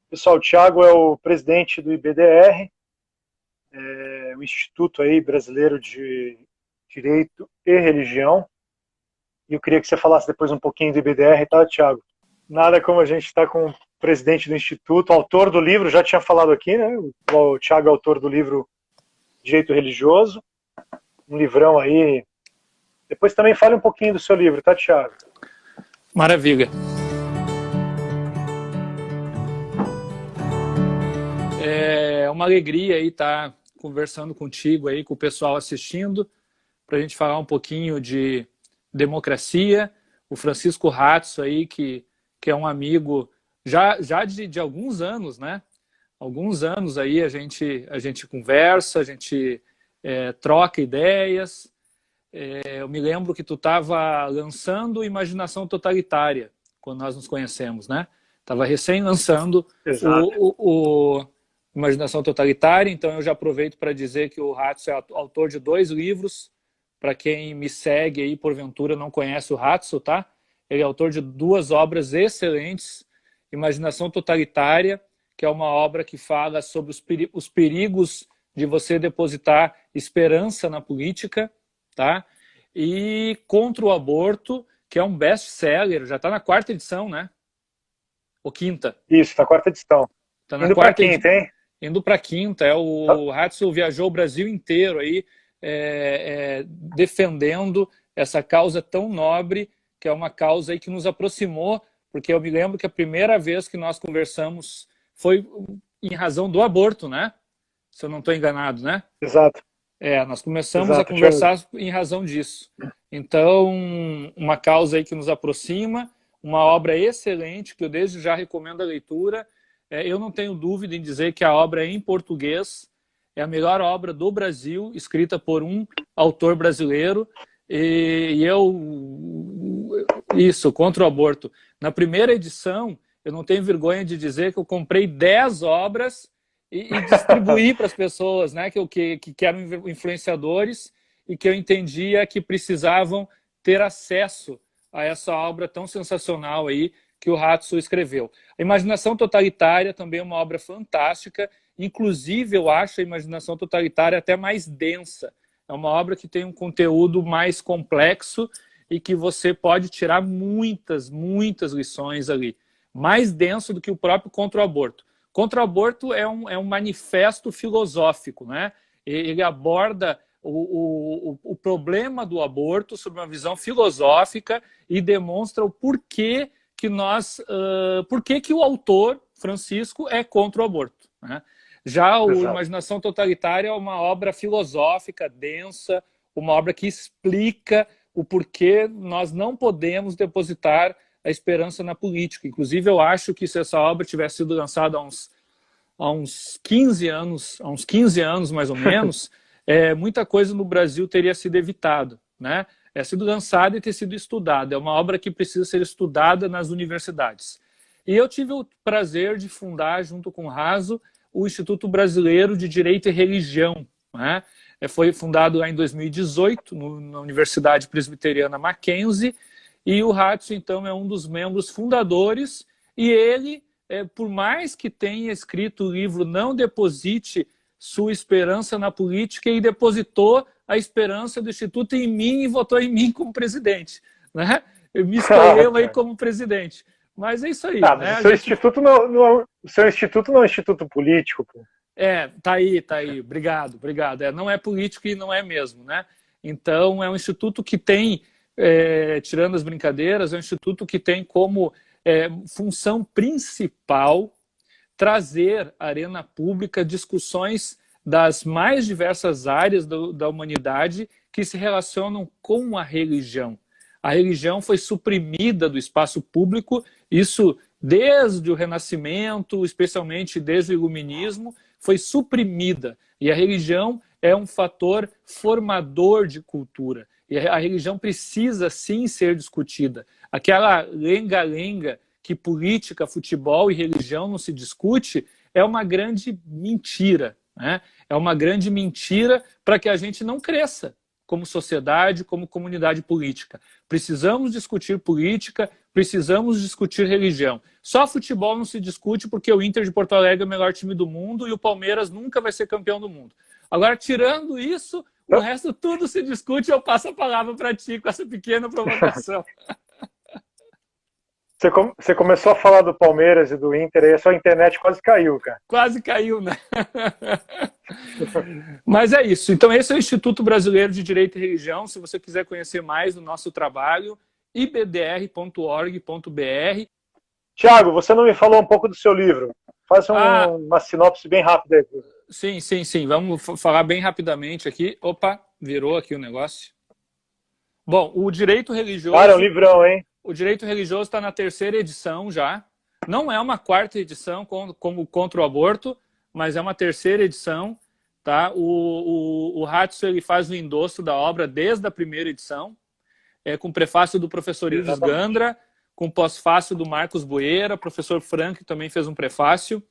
Pessoal, o Thiago é o presidente do IBDR, o Instituto aí Brasileiro de Direito e Religião. E eu queria que você falasse depois um pouquinho do IBDR, tá, Thiago? Nada como a gente estar com o presidente do Instituto, autor do livro, já tinha falado aqui, né? O Thiago é autor do livro Direito Religioso, um livrão aí. Depois também fale um pouquinho do seu livro, tá, Thiago? Maravilha. É uma alegria aí estar conversando contigo aí, com o pessoal assistindo, para a gente falar um pouquinho de democracia. O Francisco Ratzo aí, que é um amigo já de alguns anos, né? Alguns anos aí a gente conversa, a gente troca ideias. Eu me lembro que tu estava lançando Imaginação Totalitária, quando nós nos conhecemos, né? Estava recém lançando o Imaginação Totalitária, então eu já aproveito para dizer que o Ratzo é autor de 2 livros. Para quem me segue aí, porventura, não conhece o Ratzo, tá? Ele é autor de 2 obras excelentes. Imaginação Totalitária, que é uma obra que fala sobre os perigos de você depositar esperança na política, tá? E Contra o Aborto, que é um best-seller, já está na 4ª edição, né? Ou 5ª? Isso, na 4ª edição. Tá na indo para a 5ª, hein? Indo para a 5ª. O Ratzo viajou o Brasil inteiro aí, defendendo essa causa tão nobre, que é uma causa aí que nos aproximou, porque eu me lembro que a primeira vez que nós conversamos foi em razão do aborto, né? Se eu não estou enganado, né? Exato. Nós começamos a conversar em razão disso. Então, uma causa aí que nos aproxima, uma obra excelente, que eu desde já recomendo a leitura. Eu não tenho dúvida em dizer que a obra é em português, é a melhor obra do Brasil, escrita por um autor brasileiro, isso, Contra o Aborto. Na primeira edição, eu não tenho vergonha de dizer que eu comprei 10 obras e distribuí para as pessoas, né, que eram influenciadores e que eu entendia que precisavam ter acesso a essa obra tão sensacional aí que o Ratzo escreveu. A Imaginação Totalitária também é uma obra fantástica, inclusive eu acho a Imaginação Totalitária até mais densa. É uma obra que tem um conteúdo mais complexo e que você pode tirar muitas lições ali. Mais denso do que o próprio Contra o Aborto. Contra o Aborto é um manifesto filosófico, né? Ele aborda o problema do aborto sob uma visão filosófica e demonstra o porquê que o autor, Francisco, é contra o aborto, né? Já o Imaginação Totalitária é uma obra filosófica, densa, uma obra que explica o porquê nós não podemos depositar a esperança na política. Inclusive, eu acho que se essa obra tivesse sido lançada há uns 15 anos mais ou menos, muita coisa no Brasil teria sido evitado, né? Sido lançada e ter sido estudada. É uma obra que precisa ser estudada nas universidades. E eu tive o prazer de fundar, junto com o Ratzo, o Instituto Brasileiro de Direito e Religião, né? Foi fundado lá em 2018, na Universidade Presbiteriana Mackenzie, e o Ratzo, então, é um dos membros fundadores, e ele, por mais que tenha escrito o livro Não Deposite Sua Esperança na Política, ele depositou a esperança do Instituto em mim e votou em mim como presidente, né? Ele me escolheu aí como presidente. Mas é isso aí. Né? O seu instituto não é um instituto político, pô. Tá aí. Obrigado. Não é político e não é mesmo, né? Então, é um instituto que tem, tirando as brincadeiras, é um instituto que tem como função principal trazer à arena pública discussões das mais diversas áreas da humanidade que se relacionam com a religião. A religião foi suprimida do espaço público, isso desde o Renascimento, especialmente desde o Iluminismo, foi suprimida. E a religião é um fator formador de cultura. E a religião precisa, sim, ser discutida. Aquela lenga-lenga que política, futebol e religião não se discute é uma grande mentira, né? É uma grande mentira para que a gente não cresça como sociedade, como comunidade política. Precisamos discutir política, Precisamos discutir religião. Só futebol não se discute porque o Inter de Porto Alegre é o melhor time do mundo e o Palmeiras nunca vai ser campeão do mundo. Agora, tirando isso, o resto tudo se discute e eu passo a palavra para ti com essa pequena provocação. Você começou a falar do Palmeiras e do Inter e a sua internet quase caiu, cara. Quase caiu, né? Mas é isso. Então, esse é o Instituto Brasileiro de Direito e Religião. Se você quiser conhecer mais do nosso trabalho, ibdr.org.br. Tiago, você não me falou um pouco do seu livro. Faça uma sinopse bem rápida aí. Sim. Vamos falar bem rapidamente aqui. Opa, virou aqui o negócio. Bom, o direito religioso... Cara, é um livrão, hein? O direito religioso está na 3ª edição já. Não é uma 4ª edição como contra o aborto, mas é uma 3ª edição. Tá? O Hatzel, ele faz o endosso da obra desde a 1ª edição, com prefácio do professor Ives Gandra, com pós-fácio do Marcos Boeira, professor Frank também fez um prefácio.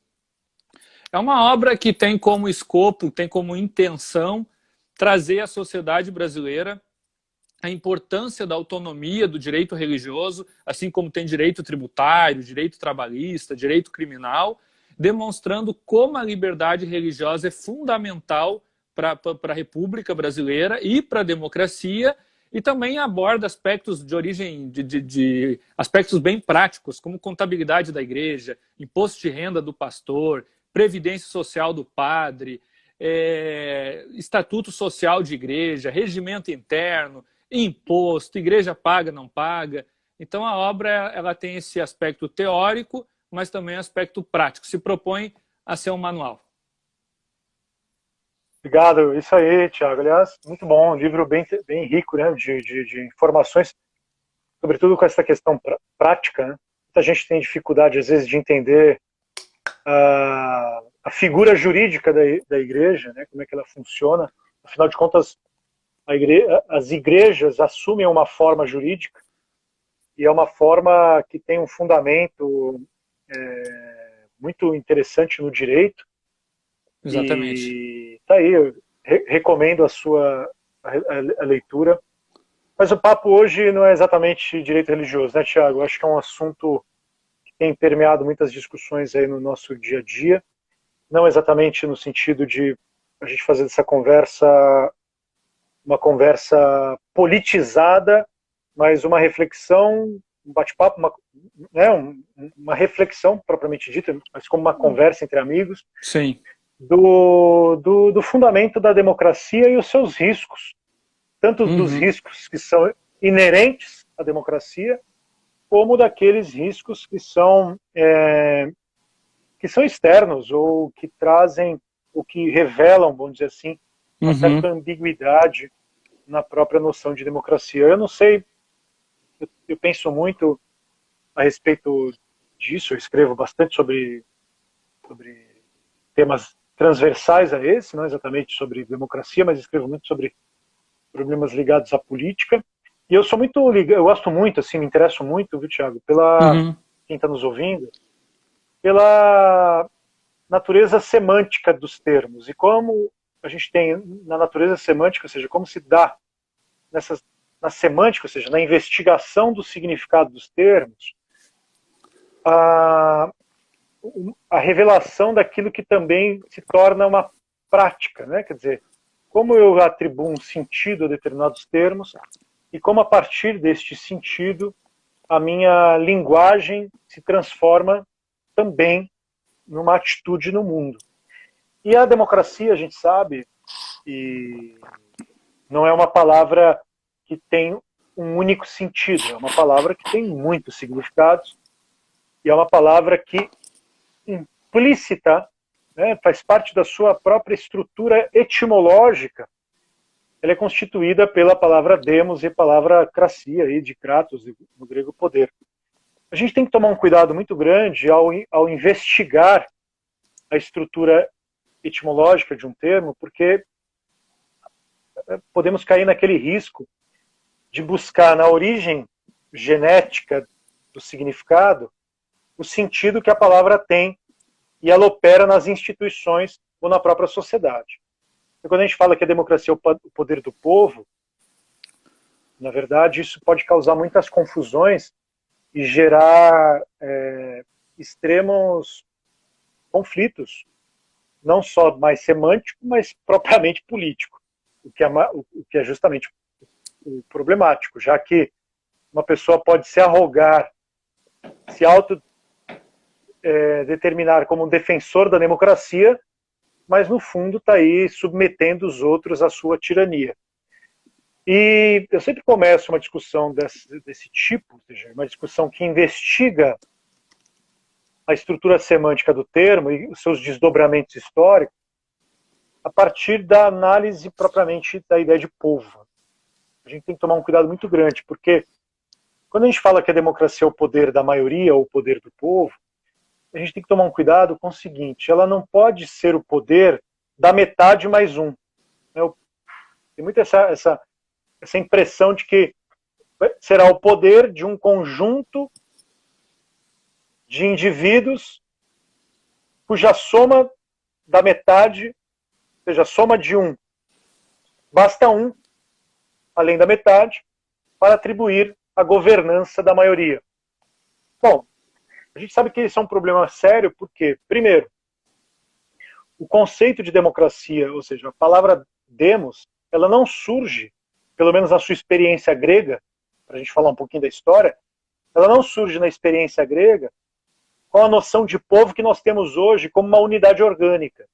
É uma obra que tem como escopo, tem como intenção trazer à sociedade brasileira a importância da autonomia do direito religioso, assim como tem direito tributário, direito trabalhista, direito criminal, demonstrando como a liberdade religiosa é fundamental para a República Brasileira e para a democracia, e também aborda aspectos de origem, de aspectos bem práticos, como contabilidade da igreja, imposto de renda do pastor, previdência social do padre, estatuto social de igreja, regimento interno, imposto, igreja paga, não paga. Então a obra ela tem esse aspecto teórico, mas também aspecto prático. Se propõe a ser um manual. Obrigado. Isso aí, Tiago. Aliás, muito bom. Um livro bem rico, né, de informações, sobretudo com essa questão prática. Né? Muita gente tem dificuldade, às vezes, de entender a figura jurídica da igreja, né, como é que ela funciona. Afinal de contas, as igrejas assumem uma forma jurídica e é uma forma que tem um fundamento muito interessante no direito. Exatamente. E tá aí, eu recomendo a leitura. Mas o papo hoje não é exatamente direito religioso, né, Tiago? Acho que é um assunto que tem permeado muitas discussões aí no nosso dia a dia. Não exatamente no sentido de a gente fazer dessa conversa uma conversa politizada, mas uma reflexão, um bate-papo, uma reflexão propriamente dita, mas como uma conversa entre amigos. Sim. Do fundamento da democracia e os seus riscos, tanto dos riscos que são inerentes à democracia, como daqueles riscos que são externos ou que trazem, ou que revelam, vamos dizer assim, uma certa ambiguidade na própria noção de democracia. Eu não sei, eu penso muito a respeito disso, eu escrevo bastante sobre temas transversais a esse, não exatamente sobre democracia, mas escrevo muito sobre problemas ligados à política. E eu sou muito ligado, eu gosto muito, assim, me interesso muito, viu, Thiago, quem está nos ouvindo, pela natureza semântica dos termos e como a gente tem na natureza semântica, ou seja, como se dá na semântica, ou seja, na investigação do significado dos termos, a revelação daquilo que também se torna uma prática, né? Quer dizer, como eu atribuo um sentido a determinados termos e como a partir deste sentido a minha linguagem se transforma também numa atitude no mundo. E a democracia, a gente sabe, e não é uma palavra que tem um único sentido, é uma palavra que tem muitos significados e é uma palavra que implícita, né, faz parte da sua própria estrutura etimológica. Ela é constituída pela palavra demos e palavra cracia, aí, de kratos, no grego poder. A gente tem que tomar um cuidado muito grande ao investigar a estrutura etimológica de um termo, porque podemos cair naquele risco de buscar na origem genética do significado o sentido que a palavra tem e ela opera nas instituições ou na própria sociedade. E quando a gente fala que a democracia é o poder do povo, na verdade isso pode causar muitas confusões e gerar extremos conflitos, não só mais semântico, mas propriamente político, o que é justamente o problemático, já que uma pessoa pode se arrogar, se autodeterminar como um defensor da democracia, mas no fundo está aí submetendo os outros à sua tirania. E eu sempre começo uma discussão desse tipo, ou seja, uma discussão que investiga a estrutura semântica do termo e os seus desdobramentos históricos, a partir da análise propriamente da ideia de povo. A gente tem que tomar um cuidado muito grande, porque quando a gente fala que a democracia é o poder da maioria ou o poder do povo, a gente tem que tomar um cuidado com o seguinte: ela não pode ser o poder da metade mais um. Tem muito essa impressão de que será o poder de um conjunto de indivíduos cuja soma da metade, ou seja, a soma de um, basta um, além da metade, para atribuir a governança da maioria. Bom, a gente sabe que isso é um problema sério porque, primeiro, o conceito de democracia, ou seja, a palavra demos, ela não surge, pelo menos na sua experiência grega, para a gente falar um pouquinho da história, ela não surge na experiência grega com a noção de povo que nós temos hoje como uma unidade orgânica.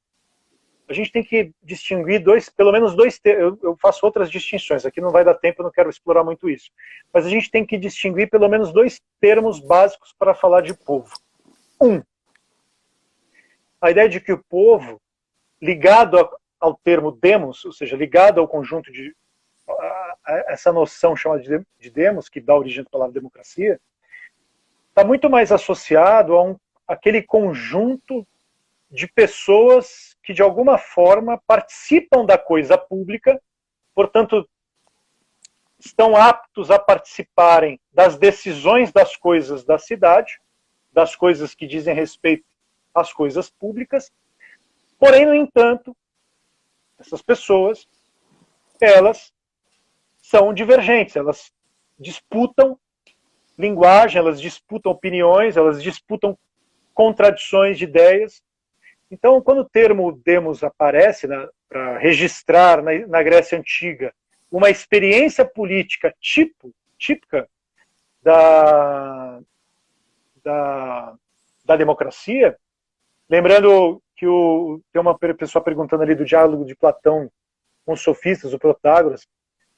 A gente tem que distinguir pelo menos dois termos. Eu faço outras distinções, aqui não vai dar tempo, eu não quero explorar muito isso. Mas a gente tem que distinguir pelo menos dois termos básicos para falar de povo. A ideia de que o povo, ligado ao termo demos, ou seja, ligado ao conjunto de essa noção chamada de demos, que dá origem à palavra democracia, está muito mais associado àquele conjunto de pessoas que, de alguma forma, participam da coisa pública, portanto, estão aptos a participarem das decisões das coisas da cidade, das coisas que dizem respeito às coisas públicas. Porém, no entanto, essas pessoas, elas são divergentes, elas disputam linguagem, elas disputam opiniões, elas disputam contradições de ideias. Então, quando o termo demos aparece para registrar na Grécia Antiga uma experiência política típica da democracia, lembrando que tem uma pessoa perguntando ali do diálogo de Platão com os sofistas, o Protágoras.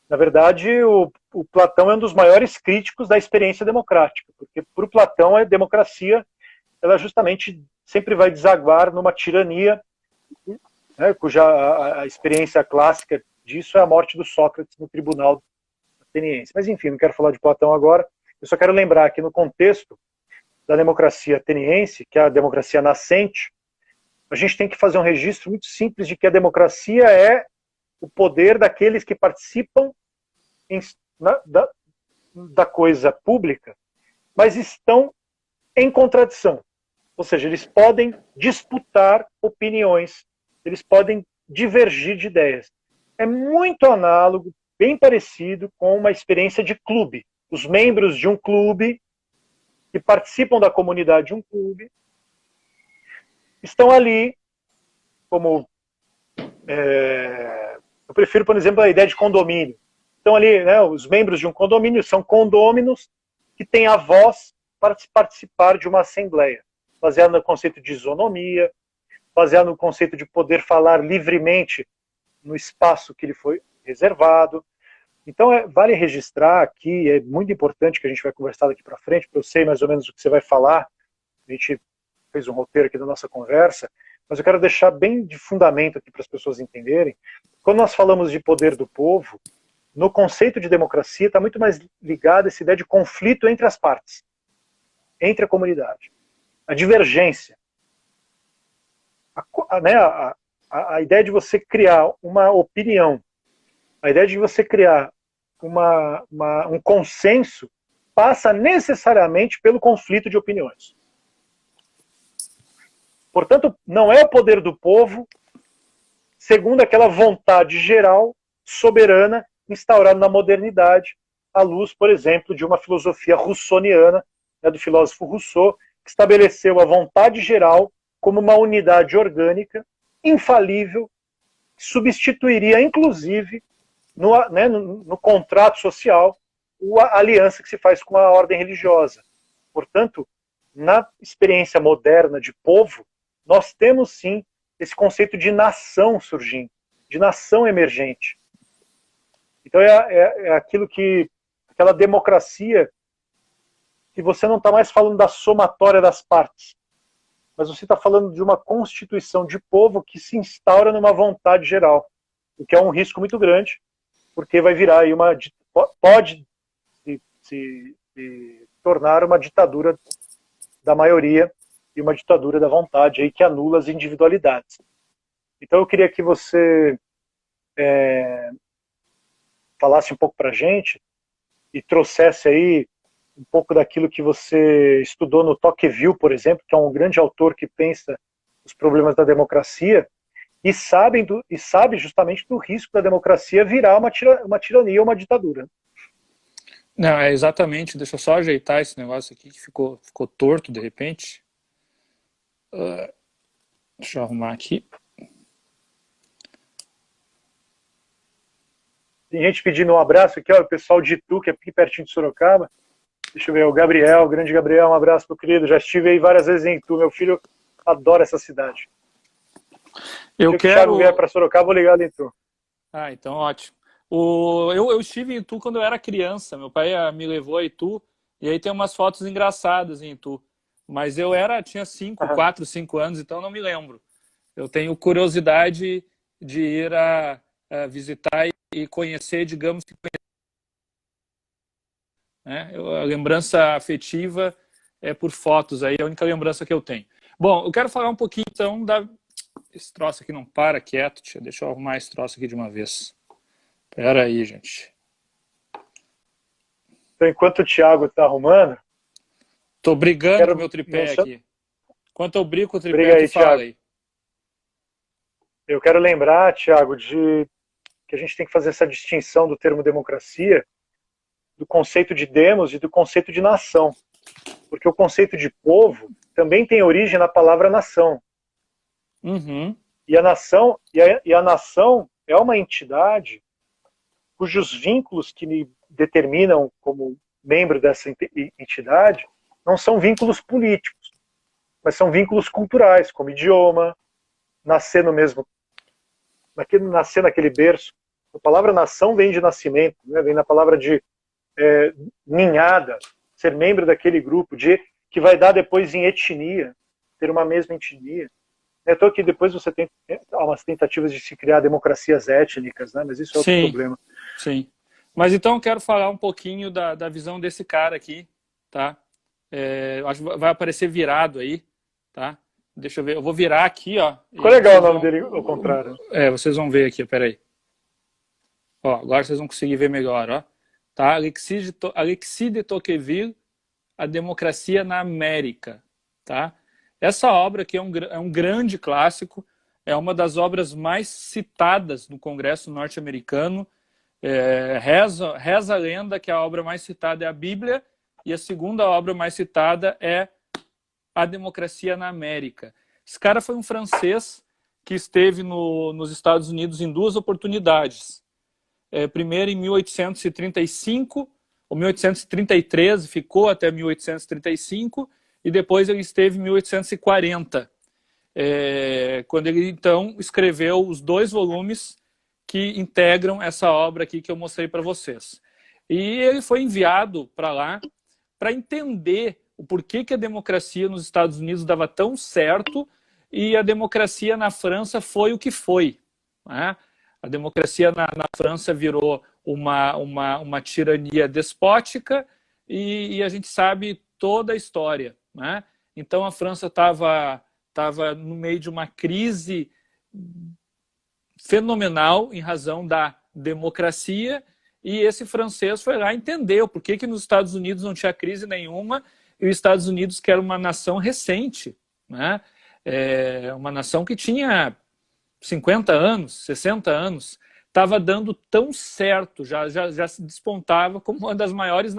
Na verdade, o Platão é um dos maiores críticos da experiência democrática, porque para o Platão a democracia ela justamente sempre vai desaguar numa tirania, né, cuja a experiência clássica disso é a morte do Sócrates no tribunal ateniense. Mas enfim, não quero falar de Platão agora, eu só quero lembrar que no contexto da democracia ateniense, que é a democracia nascente, a gente tem que fazer um registro muito simples de que a democracia é o poder daqueles que participam da coisa pública, mas estão em contradição. Ou seja, eles podem disputar opiniões, eles podem divergir de ideias. É muito análogo, bem parecido com uma experiência de clube. Os membros de um clube, que participam da comunidade de um clube, estão ali como... eu prefiro, por exemplo, a ideia de condomínio. Então ali, né, os membros de um condomínio são condôminos que têm a voz para participar de uma assembleia, baseado no conceito de isonomia, baseado no conceito de poder falar livremente no espaço que lhe foi reservado. Então, vale registrar aqui, é muito importante que a gente vai conversar daqui para frente, porque eu sei mais ou menos o que você vai falar, a gente fez um roteiro aqui da nossa conversa, mas eu quero deixar bem de fundamento aqui para as pessoas entenderem. Quando nós falamos de poder do povo, no conceito de democracia está muito mais ligado a essa ideia de conflito entre as partes, entre a comunidade. A divergência. A ideia de você criar uma opinião, a ideia de você criar um consenso passa necessariamente pelo conflito de opiniões. Portanto, não é o poder do povo segundo aquela vontade geral, soberana, instaurada na modernidade, à luz, por exemplo, de uma filosofia russoniana, né, do filósofo Rousseau, que estabeleceu a vontade geral como uma unidade orgânica, infalível, que substituiria, inclusive, no contrato social, a aliança que se faz com a ordem religiosa. Portanto, na experiência moderna de povo, nós temos sim esse conceito de nação surgindo, de nação emergente. Então aquilo que, aquela democracia que você não está mais falando da somatória das partes, mas você está falando de uma constituição de povo que se instaura numa vontade geral, o que é um risco muito grande, porque vai virar aí pode se tornar uma ditadura da maioria e uma ditadura da vontade aí que anula as individualidades. Então eu queria que você falasse um pouco para a gente e trouxesse aí um pouco daquilo que você estudou no Tocqueville, por exemplo, que é um grande autor que pensa os problemas da democracia e sabe justamente do risco da democracia virar uma tirania ou uma ditadura. Não, é exatamente. Deixa eu só ajeitar esse negócio aqui que ficou torto de repente. Deixa eu arrumar aqui. Tem gente pedindo um abraço aqui, ó, o pessoal de Itu, que é aqui pertinho de Sorocaba. Deixa eu ver, o Gabriel, o grande Gabriel, um abraço pro querido. Já estive aí várias vezes em Itu, meu filho adora essa cidade. Se o Thiago vier para Sorocaba, vou ligar ali em Itu. Ah, então ótimo. Eu estive em Itu quando eu era criança. Meu pai me levou a Itu, e aí tem umas fotos engraçadas em Itu. Mas tinha 4, 5 anos, então não me lembro. Eu tenho curiosidade de ir a visitar e conhecer, digamos que a lembrança afetiva é por fotos, aí é a única lembrança que eu tenho. Bom, eu quero falar um pouquinho então esse troço aqui não para quieto, deixa eu arrumar esse troço aqui de uma vez. Pera aí, gente. Então, enquanto o Thiago está arrumando... Tô brigando com o meu tripé aqui. Enquanto eu brigo com o tripé, aí, fala aí. Eu quero lembrar, Thiago, que a gente tem que fazer essa distinção do termo democracia, do conceito de demos e do conceito de nação. Porque o conceito de povo também tem origem na palavra nação. Uhum. E a nação é uma entidade cujos vínculos que me determinam como membro dessa entidade não são vínculos políticos, mas são vínculos culturais, como idioma, nascer naquele berço. A palavra nação vem de nascimento, né? Vem da palavra de ninhada, ser membro daquele grupo, que vai dar depois em etnia, ter uma mesma etnia. Então que depois você tem umas tentativas de se criar democracias étnicas, né? Mas isso é outro problema. Sim. Mas então eu quero falar um pouquinho da visão desse cara aqui, tá? Acho que vai aparecer virado aí, tá? Deixa eu ver, eu vou virar aqui, ó. Ficou legal o nome dele ao contrário. Vocês vão ver aqui, peraí. Ó, agora vocês vão conseguir ver melhor, ó. Tá? Alexis de Tocqueville, A Democracia na América, tá? Essa obra aqui é um grande clássico, é uma das obras mais citadas no Congresso norte-americano. Reza a lenda que a obra mais citada é a Bíblia, e a segunda obra mais citada é A Democracia na América. Esse cara foi um francês que esteve nos Estados Unidos em 2 oportunidades. Primeiro em 1835, ou 1833, ficou até 1835, e depois ele esteve em 1840, quando ele então escreveu os 2 volumes que integram essa obra aqui que eu mostrei para vocês. E ele foi enviado para lá para entender o porquê que a democracia nos Estados Unidos dava tão certo e a democracia na França foi o que foi, né? A democracia na França virou uma tirania despótica e a gente sabe toda a história, né? Então a França estava no meio de uma crise fenomenal em razão da democracia, e esse francês foi lá e entendeu por que nos Estados Unidos não tinha crise nenhuma e os Estados Unidos, que era uma nação recente, né? Uma nação que tinha 50 anos, 60 anos, estava dando tão certo, já se despontava como uma das maiores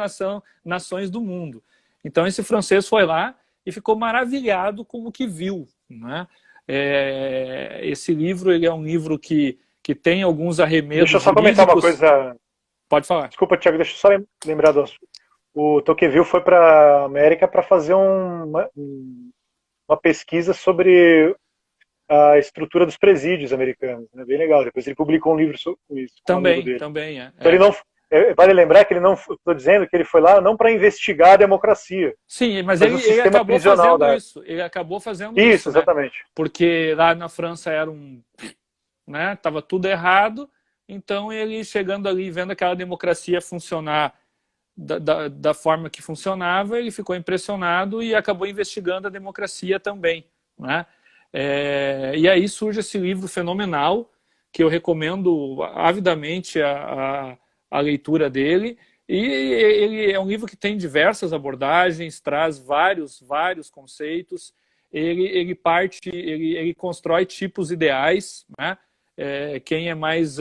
nações do mundo. Então esse francês foi lá e ficou maravilhado com o que viu, né? Esse livro, ele é um livro que tem alguns arremedos Deixa eu só comentar uma jurídicos. coisa. Pode falar. Desculpa, Thiago, deixa eu só lembrar do assunto. O Tocqueville foi para a América para fazer uma pesquisa sobre a estrutura dos presídios americanos. É bem legal. Depois ele publicou um livro sobre isso, com um amigo dele. Também. Então ele não, vale lembrar que ele não, estou dizendo que ele foi lá não para investigar a democracia. Sim, mas ele acabou fazendo isso. Ele acabou fazendo isso. Isso, exatamente. Né? Porque lá na França era né, tava tudo errado, então ele chegando ali, vendo aquela democracia funcionar da forma que funcionava, ele ficou impressionado e acabou investigando a democracia também, né? E aí surge esse livro fenomenal, que eu recomendo avidamente a leitura dele, e ele é um livro que tem diversas abordagens, traz vários conceitos, ele constrói tipos ideais, né? Quem é mais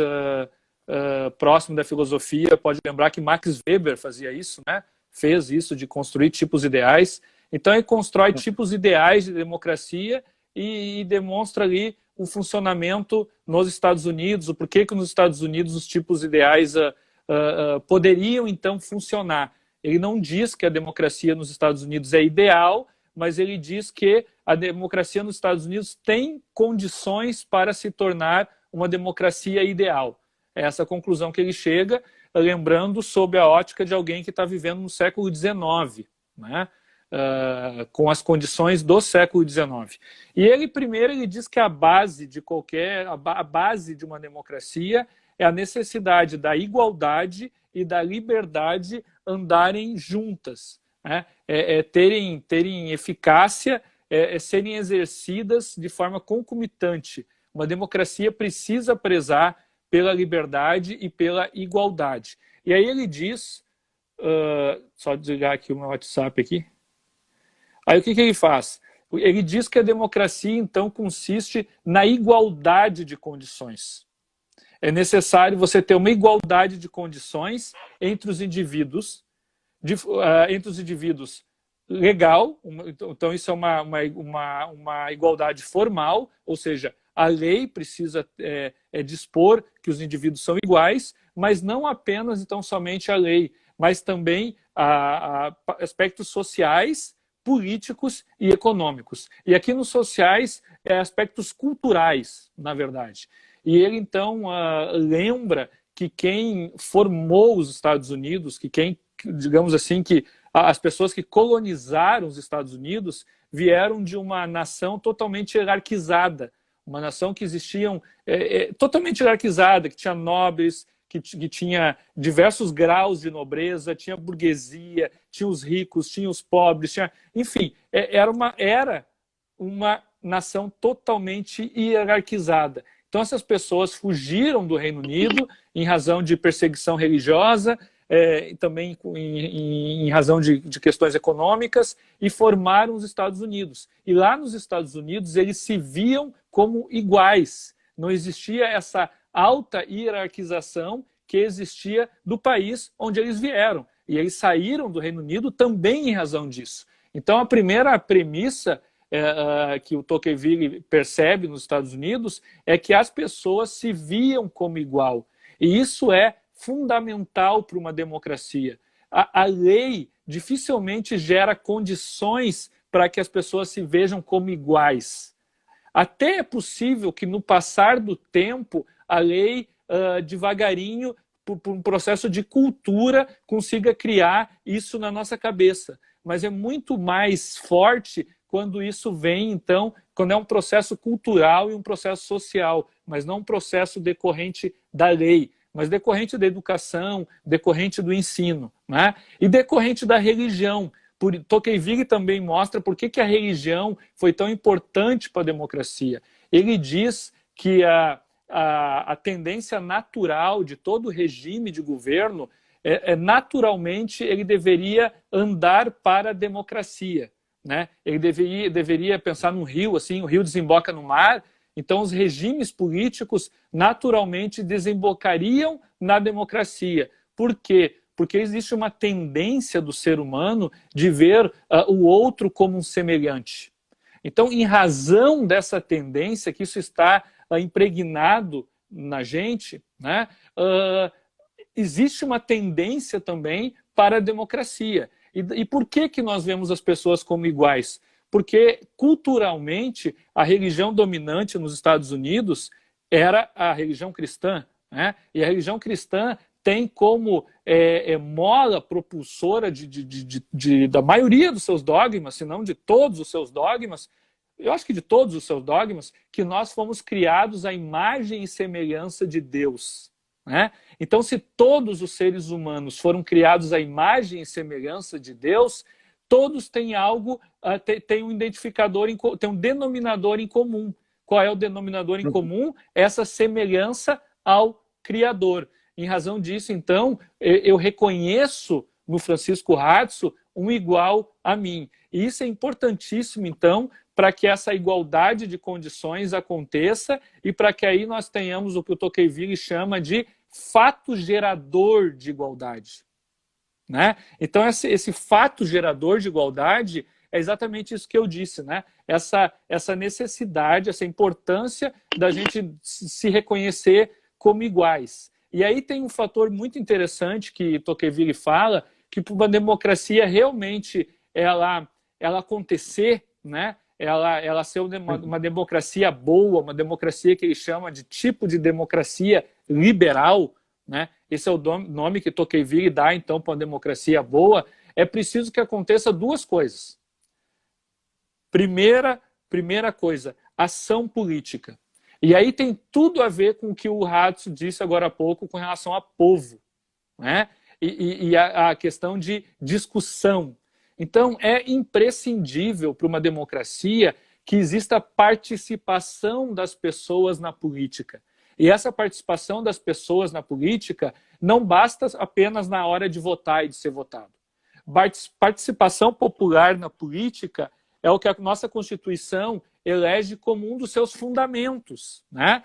próximo da filosofia pode lembrar que Max Weber fazia isso, né? Fez isso de construir tipos ideais. Então ele constrói tipos ideais de democracia e demonstra ali o funcionamento nos Estados Unidos, o porquê que nos Estados Unidos os tipos ideais poderiam então funcionar. Ele não diz que a democracia nos Estados Unidos é ideal, mas ele diz que a democracia nos Estados Unidos tem condições para se tornar uma democracia ideal. É essa conclusão que ele chega, lembrando sob a ótica de alguém que está vivendo no século XIX, né? Com as condições do século XIX. E ele diz que a base de uma democracia é a necessidade da igualdade e da liberdade andarem juntas, né? Terem eficácia, serem exercidas de forma concomitante. Uma democracia precisa prezar pela liberdade e pela igualdade. E aí ele diz, só desligar aqui o meu WhatsApp aqui. Aí o que ele faz? Ele diz que a democracia, então, consiste na igualdade de condições. É necessário você ter uma igualdade de condições entre os indivíduos, legal, então isso é uma igualdade formal, ou seja, a lei precisa dispor que os indivíduos são iguais, mas não apenas, então, somente a lei, mas também aspectos sociais, políticos e econômicos. E aqui nos sociais, aspectos culturais, na verdade. E ele, então, lembra que quem formou os Estados Unidos, que quem, digamos assim, que as pessoas que colonizaram os Estados Unidos vieram de uma nação totalmente hierarquizada, uma nação que existia totalmente hierarquizada, que tinha nobres, que tinha diversos graus de nobreza, tinha burguesia, tinha os ricos, tinha os pobres, enfim, era uma nação totalmente hierarquizada. Então essas pessoas fugiram do Reino Unido em razão de perseguição religiosa, também em razão de questões econômicas, e formaram os Estados Unidos. E lá nos Estados Unidos eles se viam como iguais. Não existia essa alta hierarquização que existia do país onde eles vieram. E eles saíram do Reino Unido também em razão disso. Então a primeira premissa que o Tocqueville percebe nos Estados Unidos é que as pessoas se viam como igual. E isso é fundamental para uma democracia. A lei dificilmente gera condições para que as pessoas se vejam como iguais. Até é possível que no passar do tempo a lei devagarinho, por um processo de cultura, consiga criar isso na nossa cabeça. Mas é muito mais forte quando isso vem, então, quando é um processo cultural e um processo social, mas não um processo decorrente da lei, mas decorrente da educação, decorrente do ensino, né? E decorrente da religião. Tocqueville também mostra por que a religião foi tão importante para a democracia. Ele diz que a tendência natural de todo regime de governo naturalmente ele deveria andar para a democracia, né? Ele deveria pensar num rio, assim, o rio desemboca no mar, então os regimes políticos naturalmente desembocariam na democracia. Por quê? Porque existe uma tendência do ser humano de ver o outro como um semelhante. Então, em razão dessa tendência, que isso está impregnado na gente, né, existe uma tendência também para a democracia. E por que nós vemos as pessoas como iguais? Porque, culturalmente, a religião dominante nos Estados Unidos era a religião cristã, né? E a religião cristã tem como mola propulsora da maioria dos seus dogmas, se não de todos os seus dogmas, eu acho que de todos os seus dogmas, que nós fomos criados à imagem e semelhança de Deus, né? Então, se todos os seres humanos foram criados à imagem e semelhança de Deus, todos têm algo, tem um identificador, tem um denominador em comum. Qual é o denominador em comum? Essa semelhança ao Criador. Em razão disso, então, eu reconheço no Francisco Ratzo um igual a mim. E isso é importantíssimo, então, para que essa igualdade de condições aconteça e para que aí nós tenhamos o que o Tocqueville chama de fato gerador de igualdade, né? Então, esse fato gerador de igualdade é exatamente isso que eu disse, né? Essa necessidade, essa importância da gente se reconhecer como iguais. E aí tem um fator muito interessante que Tocqueville fala, que para uma democracia realmente ela acontecer, né? Ela ser uma democracia boa, uma democracia que ele chama de tipo de democracia liberal, né? Esse é o nome que Tocqueville dá, então, para uma democracia boa. É preciso que aconteça duas coisas. Primeira coisa, ação política. E aí tem tudo a ver com o que o Ratzo disse agora há pouco com relação a povo, né? E a questão de discussão. Então, é imprescindível para uma democracia que exista participação das pessoas na política. E essa participação das pessoas na política não basta apenas na hora de votar e de ser votado. Participação popular na política é o que a nossa Constituição elege como um dos seus fundamentos, né?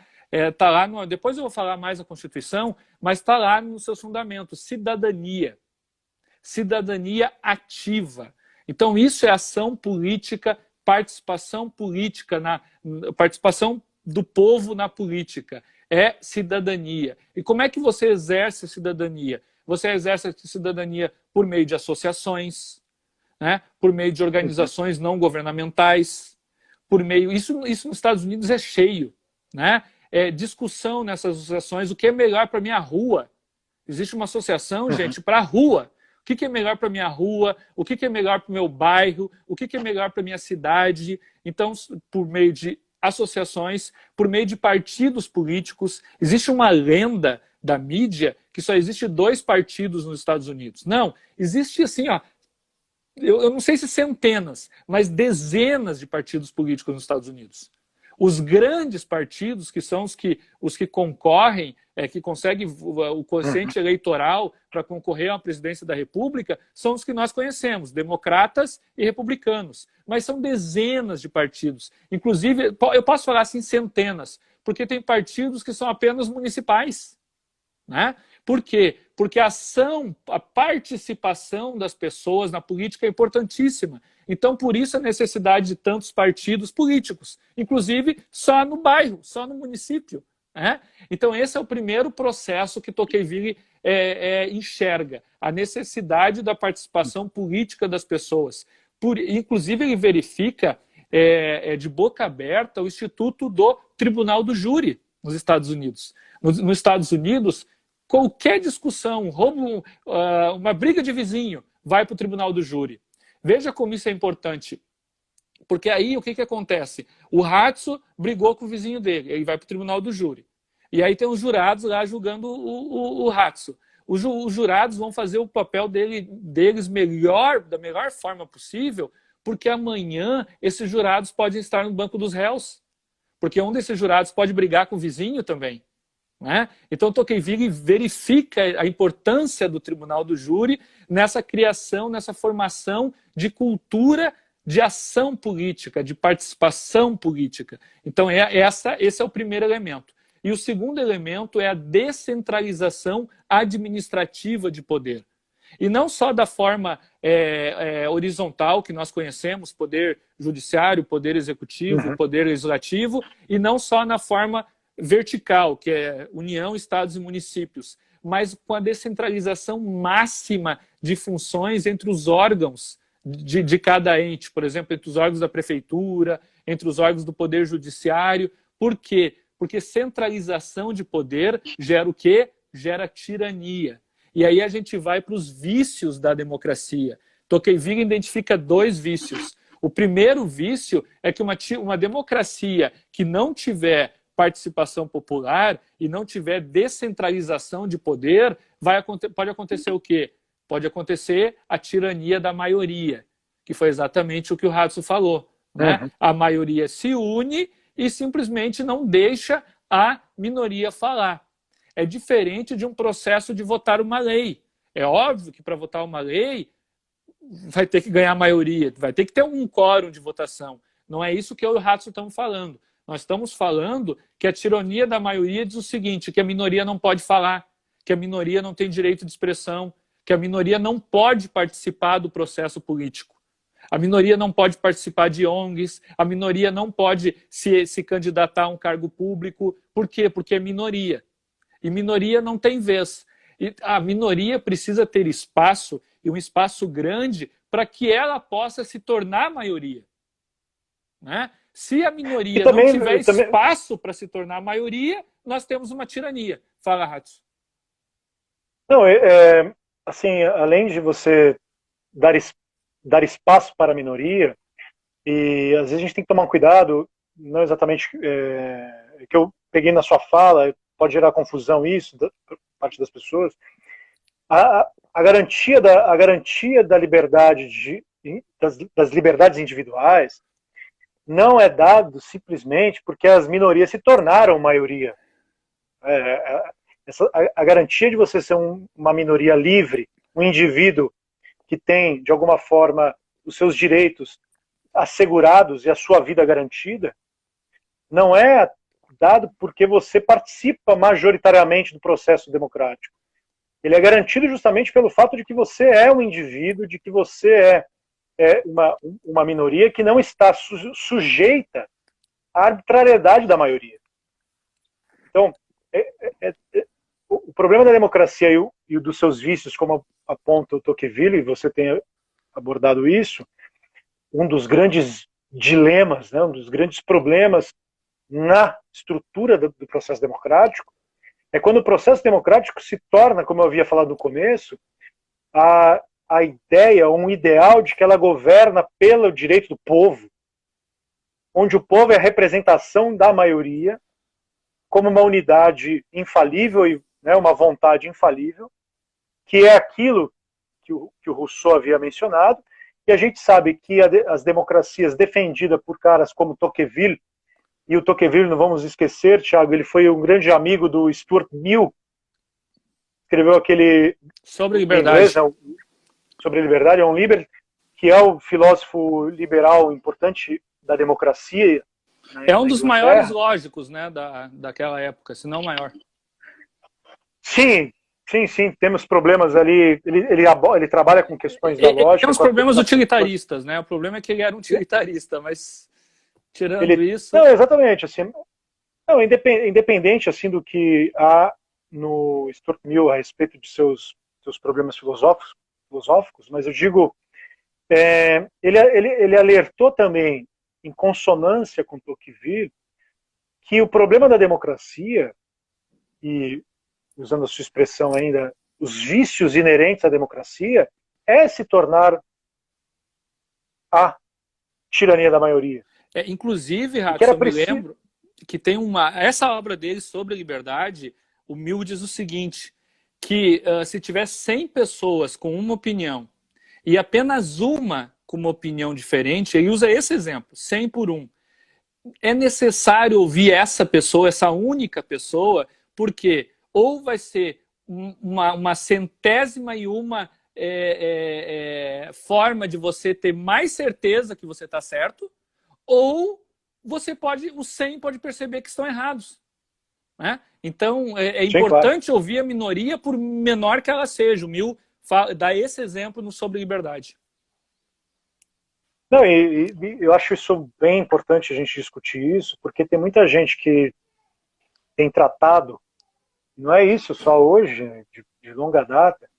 Tá lá depois eu vou falar mais da Constituição, mas está lá nos seus fundamentos: cidadania. Cidadania ativa. Então, isso é ação política, participação política, participação do povo na política. É cidadania. E como é que você exerce cidadania? Você exerce cidadania por meio de associações, né? Por meio de organizações não governamentais, por meio... Isso nos Estados Unidos é cheio, né? Discussão nessas associações, o que é melhor para a minha rua. Existe uma associação, gente, para a rua. O que é melhor para a minha rua? O que é melhor para o meu bairro? O que é melhor para a minha cidade? Então, por meio de associações, por meio de partidos políticos, existe uma lenda da mídia que só existe 2 partidos nos Estados Unidos. Não, existe assim, ó, eu não sei se centenas, mas dezenas de partidos políticos nos Estados Unidos. Os grandes partidos, que são os que concorrem, que conseguem o quociente eleitoral para concorrer à presidência da República, são os que nós conhecemos, democratas e republicanos. Mas são dezenas de partidos. Inclusive, eu posso falar assim, centenas, porque tem partidos que são apenas municipais, né? Por quê? Porque a participação das pessoas na política é importantíssima. Então, por isso a necessidade de tantos partidos políticos, inclusive só no bairro, só no município, né? Então, esse é o primeiro processo que Tocqueville enxerga, a necessidade da participação política das pessoas. Inclusive, ele verifica de boca aberta o Instituto do Tribunal do Júri nos Estados Unidos. Nos Estados Unidos, qualquer discussão, roubo, uma briga de vizinho, vai para o Tribunal do Júri. Veja como isso é importante. Porque aí o que acontece? O Ratzo brigou com o vizinho dele, ele vai para o Tribunal do Júri. E aí tem os jurados lá julgando o Ratzo. Os jurados vão fazer o papel deles da melhor forma possível, porque amanhã esses jurados podem estar no banco dos réus. Porque um desses jurados pode brigar com o vizinho também, né? Então, Tocqueville verifica a importância do Tribunal do Júri nessa criação, nessa formação de cultura de ação política, de participação política. Então, esse é o primeiro elemento. E o segundo elemento é a descentralização administrativa de poder. E não só da forma horizontal que nós conhecemos, poder judiciário, poder executivo, poder legislativo, e não só na forma vertical, que é União, Estados e municípios, mas com a descentralização máxima de funções entre os órgãos de cada ente, por exemplo, entre os órgãos da prefeitura, entre os órgãos do poder judiciário. Por quê? Porque centralização de poder gera o quê? Gera tirania. E aí a gente vai para os vícios da democracia. Tocqueville identifica 2 vícios. O primeiro vício é que uma democracia que não tiver participação popular e não tiver descentralização de poder, pode acontecer o quê? Pode acontecer a tirania da maioria, que foi exatamente o que o Ratzo falou. Né? A maioria se une e simplesmente não deixa a minoria falar. É diferente de um processo de votar uma lei. É óbvio que para votar uma lei vai ter que ganhar a maioria, vai ter que ter um quórum de votação. Não é isso que eu e o Ratzo estamos falando. Nós estamos falando que a tirania da maioria diz o seguinte, que a minoria não pode falar, que a minoria não tem direito de expressão, que a minoria não pode participar do processo político. A minoria não pode participar de ONGs, a minoria não pode se candidatar a um cargo público. Por quê? Porque é minoria. E minoria não tem vez. E a minoria precisa ter espaço, e um espaço grande, para que ela possa se tornar maioria. Né? Se a minoria não tiver espaço para se tornar maioria, nós temos uma tirania. Fala, Ratzo. Não, assim, além de você dar espaço para a minoria, e às vezes a gente tem que tomar um cuidado, não exatamente que eu peguei na sua fala, pode gerar confusão isso, da parte das pessoas, a garantia da liberdade, das liberdades individuais, não é dado simplesmente porque as minorias se tornaram maioria. A garantia de você ser uma minoria livre, um indivíduo que tem, de alguma forma, os seus direitos assegurados e a sua vida garantida, não é dado porque você participa majoritariamente do processo democrático. Ele é garantido justamente pelo fato de que você é um indivíduo, de que você é uma minoria que não está sujeita à arbitrariedade da maioria. Então, o problema da democracia e dos seus vícios, como aponta o Tocqueville, e você tem abordado isso, um dos grandes dilemas, né, um dos grandes problemas na estrutura do processo democrático, é quando o processo democrático se torna, como eu havia falado no começo, a ideia, um ideal de que ela governa pelo direito do povo, onde o povo é a representação da maioria, como uma unidade infalível e, né, uma vontade infalível, que é aquilo que o Rousseau havia mencionado, e a gente sabe que as democracias defendidas por caras como Tocqueville, e o Tocqueville, não vamos esquecer, Thiago, ele foi um grande amigo do Stuart Mill, escreveu aquele... Sobre liberdade. Inglês, sobre liberdade, que é o filósofo liberal importante da democracia. Né, é um dos maiores lógicos, né, daquela época, se não o maior. Sim, temos problemas ali, ele trabalha com questões da lógica. Temos problemas utilitaristas, né? O problema é que ele era um utilitarista, mas tirando isso... Não, exatamente, assim, não, independente assim, do que há no Stuart Mill a respeito de seus problemas filosóficos, mas eu digo, ele alertou também, em consonância com Tocqueville, que o problema da democracia, e usando a sua expressão ainda, os vícios inerentes à democracia, é se tornar a tirania da maioria. Inclusive, Ratzo, eu me lembro que tem essa obra dele sobre a liberdade, o Mill diz o seguinte, que se tiver 100 pessoas com uma opinião e apenas uma com uma opinião diferente, ele usa esse exemplo, 100 por 1. É necessário ouvir essa pessoa, essa única pessoa, porque ou vai ser uma centésima e uma forma de você ter mais certeza que você está certo, ou os 100 pode perceber que estão errados. Né? Então, é importante ouvir a minoria, por menor que ela seja. O Mill dar esse exemplo no Sobre Liberdade. Não, e eu acho isso bem importante a gente discutir isso, porque tem muita gente que tem tratado, não é isso só hoje, de longa data,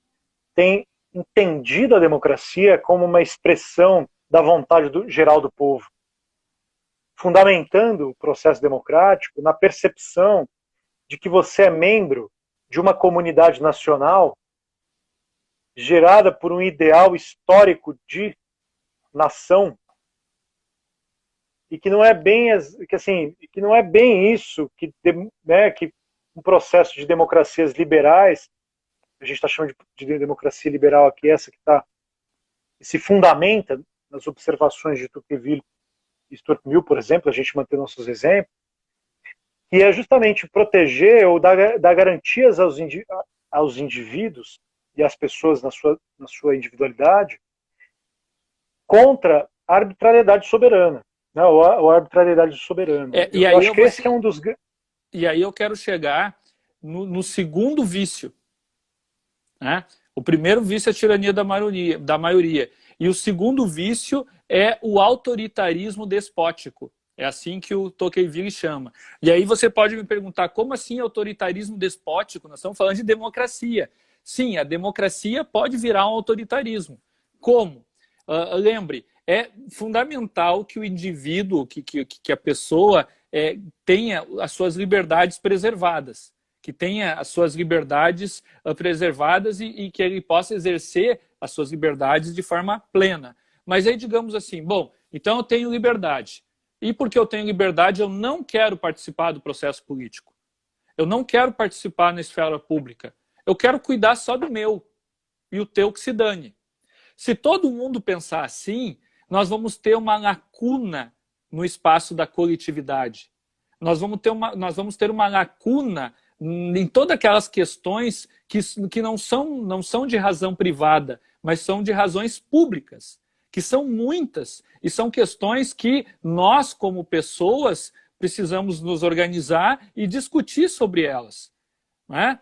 tem entendido a democracia como uma expressão da vontade geral do povo, fundamentando o processo democrático na percepção de que você é membro de uma comunidade nacional gerada por um ideal histórico de nação, e que não é bem que não é bem isso que, né, que um processo de democracias liberais, a gente está chamando de democracia liberal aqui, essa que se fundamenta nas observações de Tocqueville e Stuart Mill, por exemplo, a gente mantém nossos exemplos, que é justamente proteger ou dar garantias aos indivíduos e às pessoas na sua individualidade contra a arbitrariedade soberana, né, ou a arbitrariedade soberana. Eu acho que esse é um dos... E aí eu quero chegar no segundo vício, né? O primeiro vício é a tirania da maioria. E o segundo vício é o autoritarismo despótico. É assim que o Tocqueville chama. E aí você pode me perguntar, como assim autoritarismo despótico? Nós estamos falando de democracia. Sim, a democracia pode virar um autoritarismo. Como? Lembre, é fundamental que o indivíduo, que a pessoa tenha as suas liberdades preservadas, que tenha as suas liberdades preservadas e que ele possa exercer as suas liberdades de forma plena. Mas aí, digamos assim, bom, então eu tenho liberdade. E porque eu tenho liberdade, eu não quero participar do processo político. Eu não quero participar na esfera pública. Eu quero cuidar só do meu. E o teu que se dane. Se todo mundo pensar assim, nós vamos ter uma lacuna no espaço da coletividade. Nós vamos ter uma lacuna em todas aquelas questões que não são de razão privada, mas são de razões públicas, que são muitas, e são questões que nós, como pessoas, precisamos nos organizar e discutir sobre elas. Não é?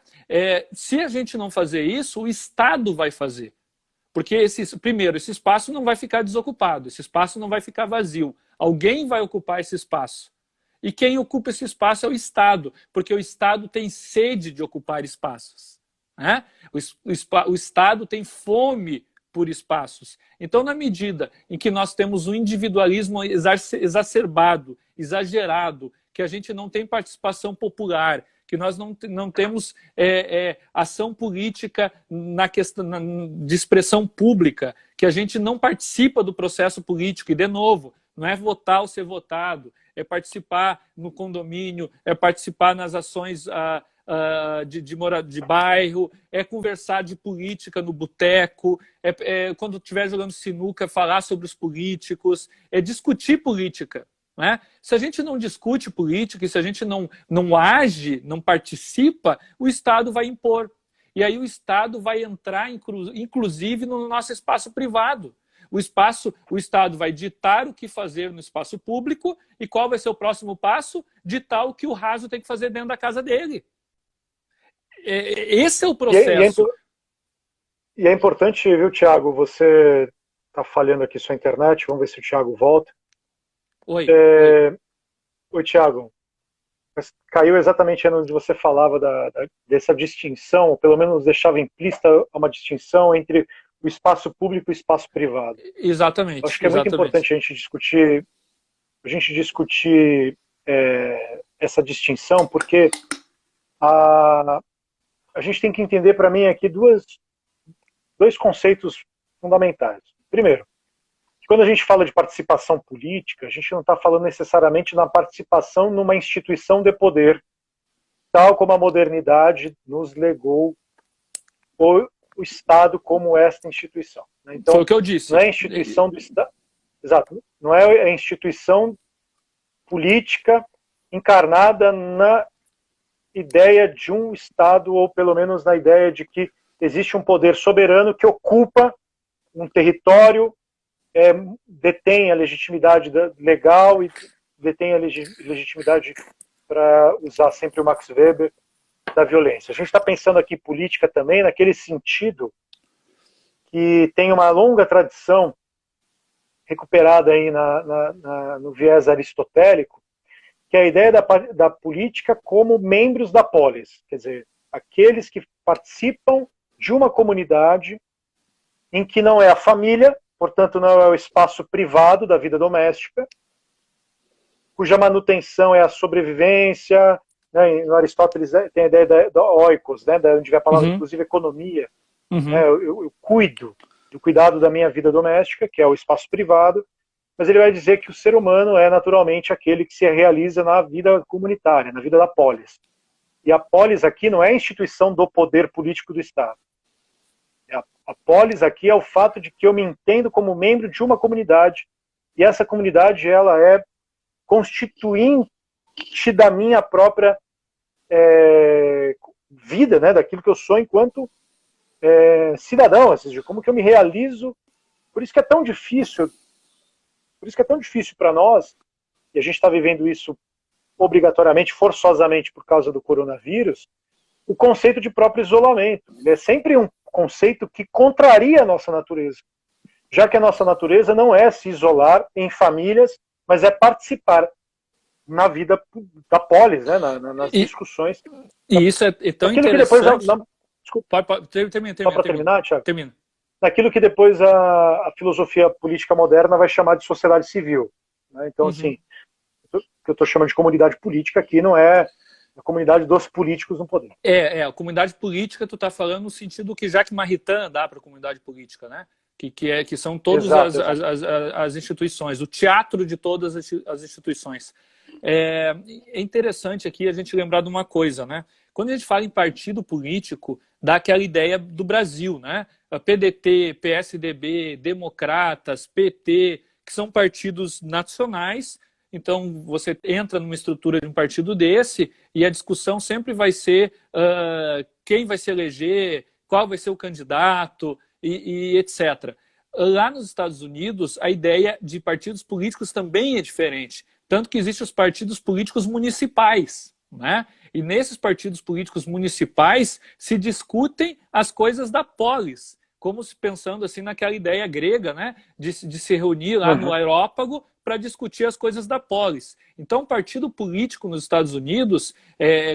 Se a gente não fazer isso, o Estado vai fazer. Porque, primeiro, esse espaço não vai ficar desocupado, esse espaço não vai ficar vazio. Alguém vai ocupar esse espaço. E quem ocupa esse espaço é o Estado, porque o Estado tem sede de ocupar espaços. Né? O Estado tem fome por espaços. Então, na medida em que nós temos um individualismo exacerbado, exagerado, que a gente não tem participação popular, que nós não temos ação política na questão de expressão pública, que a gente não participa do processo político, e, de novo, não é votar ou ser votado, é participar no condomínio, é participar nas ações de bairro, é conversar de política no boteco, quando estiver jogando sinuca, falar sobre os políticos, é discutir política. Né? Se a gente não discute política e se a gente não age, não participa, o Estado vai impor. E aí o Estado vai entrar, inclusive, no nosso espaço privado. O Estado vai ditar o que fazer no espaço público e qual vai ser o próximo passo? Ditar o que o raso tem que fazer dentro da casa dele. Esse é o processo. E é importante, viu, Thiago, você está falhando aqui sua internet, vamos ver se o Thiago volta. Oi. Oi, Thiago. Caiu exatamente onde você falava dessa distinção, ou pelo menos deixava implícita uma distinção entre o espaço público e o espaço privado. Exatamente. Acho que é muito importante a gente discutir essa distinção, porque a gente tem que entender, para mim, aqui dois conceitos fundamentais. Primeiro, quando a gente fala de participação política, a gente não está falando necessariamente na participação numa instituição de poder, tal como a modernidade nos legou o Estado como esta instituição. Então, foi o que eu disse. Não é a instituição do Estado. Exato. Não é a instituição política encarnada na ideia de um Estado, ou pelo menos na ideia de que existe um poder soberano que ocupa um território, detém a legitimidade legal e detém a legitimidade, para usar sempre o Max Weber, da violência. A gente está pensando aqui em política também naquele sentido que tem uma longa tradição recuperada aí no viés aristotélico, que é a ideia da política como membros da polis, quer dizer, aqueles que participam de uma comunidade em que não é a família, portanto não é o espaço privado da vida doméstica, cuja manutenção é a sobrevivência, né? No Aristóteles tem a ideia da oikos, né? Onde vem a palavra, inclusive, economia. Né? Eu cuido do cuidado da minha vida doméstica, que é o espaço privado, mas ele vai dizer que o ser humano é naturalmente aquele que se realiza na vida comunitária, na vida da polis. E a polis aqui não é a instituição do poder político do Estado. A polis aqui é o fato de que eu me entendo como membro de uma comunidade, e essa comunidade ela é constituinte da minha própria vida, né, daquilo que eu sou enquanto cidadão, ou seja, como que eu me realizo. Por isso que é tão difícil para nós, e a gente está vivendo isso obrigatoriamente, forçosamente por causa do coronavírus, o conceito de próprio isolamento. Ele é sempre um conceito que contraria a nossa natureza, já que a nossa natureza não é se isolar em famílias, mas é participar na vida da polis, né, nas discussões. E isso é tão interessante. Desculpa, termina. Só para terminar, Thiago? Termina. Naquilo que depois a filosofia política moderna vai chamar de sociedade civil. Né? Então, assim, o que eu estou chamando de comunidade política aqui não é a comunidade dos políticos no poder. A comunidade política, tu está falando no sentido que Jacques Maritain dá para a comunidade política, né? Que são todas as instituições, o teatro de todas as instituições. É interessante aqui a gente lembrar de uma coisa, né? Quando a gente fala em partido político, dá aquela ideia do Brasil, né? PDT, PSDB, Democratas, PT, que são partidos nacionais. Então, você entra numa estrutura de um partido desse e a discussão sempre vai ser quem vai se eleger, qual vai ser o candidato e etc. Lá nos Estados Unidos, a ideia de partidos políticos também é diferente. Tanto que existem os partidos políticos municipais, né? E nesses partidos políticos municipais se discutem as coisas da polis, como se pensando assim naquela ideia grega, né? De se reunir lá no Areópago para discutir as coisas da polis. Então, o partido político nos Estados Unidos,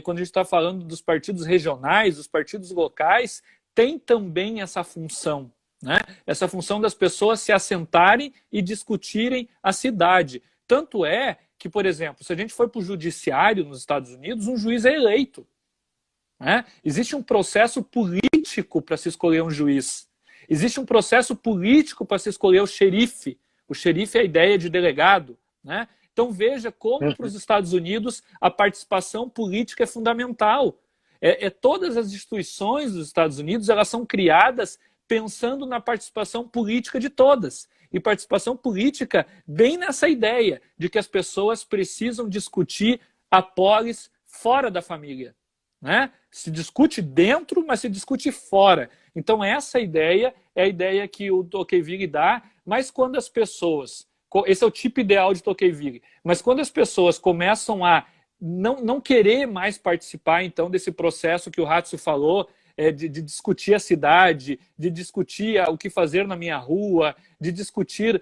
quando a gente está falando dos partidos regionais, dos partidos locais, tem também essa função, né? Essa função das pessoas se assentarem e discutirem a cidade. Tanto é que, por exemplo, se a gente for para o judiciário nos Estados Unidos, um juiz é eleito. Né? Existe um processo político para se escolher um juiz. Existe um processo político para se escolher o xerife. O xerife é a ideia de delegado. Né? Então veja como para os Estados Unidos a participação política é fundamental. Todas as instituições dos Estados Unidos elas são criadas pensando na participação política de todas. E participação política bem nessa ideia de que as pessoas precisam discutir a polis fora da família. Né? Se discute dentro, mas se discute fora. Então essa ideia é a ideia que o Tocqueville dá, mas quando as pessoas... Esse é o tipo ideal de Tocqueville. Mas quando as pessoas começam a não querer mais participar então desse processo que o Ratio falou, de discutir a cidade, de discutir o que fazer na minha rua, de discutir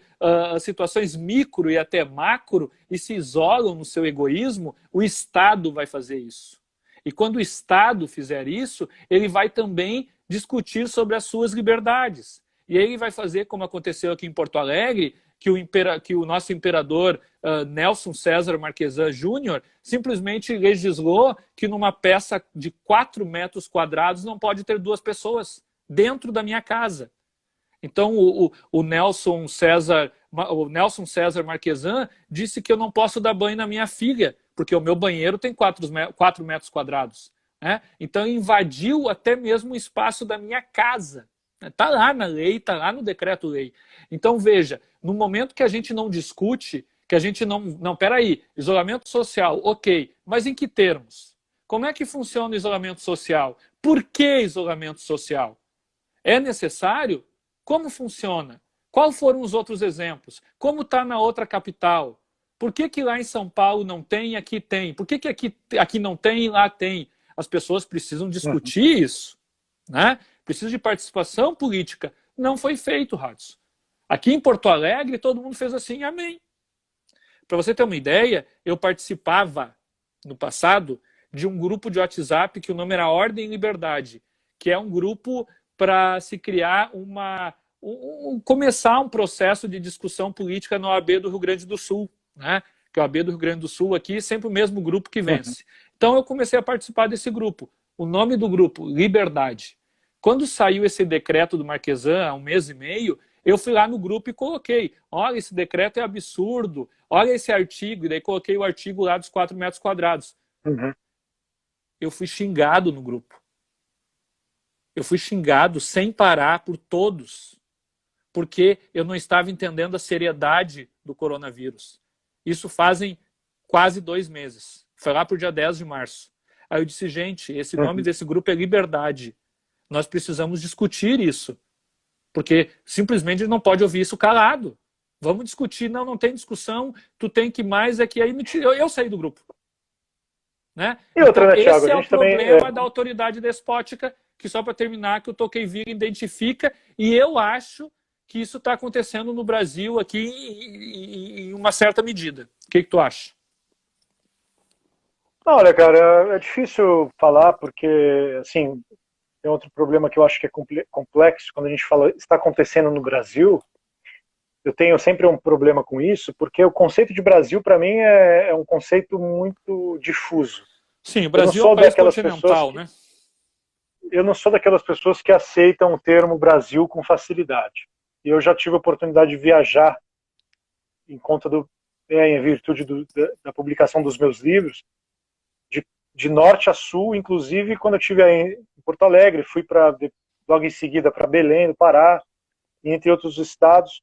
situações micro e até macro, e se isolam no seu egoísmo, o Estado vai fazer isso. E quando o Estado fizer isso, ele vai também discutir sobre as suas liberdades. E ele vai fazer, como aconteceu aqui em Porto Alegre, que o nosso imperador Nelson César Marquesan Júnior simplesmente legislou que numa peça de 4 metros quadrados não pode ter 2 pessoas dentro da minha casa. Então o Nelson César Marquesan disse que eu não posso dar banho na minha filha, porque o meu banheiro tem 4 metros quadrados. Né? Então invadiu até mesmo o espaço da minha casa. Está lá na lei, está lá no decreto-lei. Então, veja, no momento que a gente não discute, que a gente não, peraí, isolamento social, ok, mas em que termos? Como é que funciona o isolamento social? Por que isolamento social? É necessário? Como funciona? Quais foram os outros exemplos? Como está na outra capital? Por que lá em São Paulo não tem e aqui tem? Por que aqui não tem e lá tem? As pessoas precisam discutir isso, né? Precisa de participação política Não foi feito, Radisson. Aqui em Porto Alegre, todo mundo fez assim, amém. Para você ter uma ideia, eu participava, no passado, de um grupo de WhatsApp que o nome era Ordem e Liberdade, que é um grupo para se criar começar um processo de discussão política no OAB do Rio Grande do Sul, né? Que o OAB do Rio Grande do Sul aqui é sempre o mesmo grupo que vence. Então eu comecei a participar desse grupo. O nome do grupo, Liberdade. Quando saiu esse decreto do Marquesan, há um mês e meio, eu fui lá no grupo e coloquei, olha, esse decreto é absurdo, olha esse artigo, e daí coloquei o artigo lá dos 4 metros quadrados. Eu fui xingado no grupo. Eu fui xingado sem parar por todos, porque eu não estava entendendo a seriedade do coronavírus. Isso fazem quase 2 meses. Foi lá por dia 10 de março. Aí eu disse, gente, esse nome desse grupo é Liberdade. Nós precisamos discutir isso. Porque simplesmente não pode ouvir isso calado. Vamos discutir. Não, não tem discussão. Tu tem que mais é que aí eu saí do grupo. Né? E outra, então, né, Thiago, esse é o problema também, da autoridade despótica, que só para terminar, que o Tocqueville identifica, e eu acho que isso está acontecendo no Brasil aqui em uma certa medida. O que tu acha? Não, olha, cara, é difícil falar porque, assim, tem outro problema que eu acho que é complexo quando a gente fala está acontecendo no Brasil. Eu tenho sempre um problema com isso, porque o conceito de Brasil, para mim, é um conceito muito difuso. Sim, o Brasil é um país continental, que, né? Eu não sou daquelas pessoas que aceitam o termo Brasil com facilidade. E eu já tive a oportunidade de viajar em conta em virtude da publicação dos meus livros, de norte a sul, inclusive quando eu estive em Porto Alegre, fui logo em seguida para Belém, do Pará, e entre outros estados.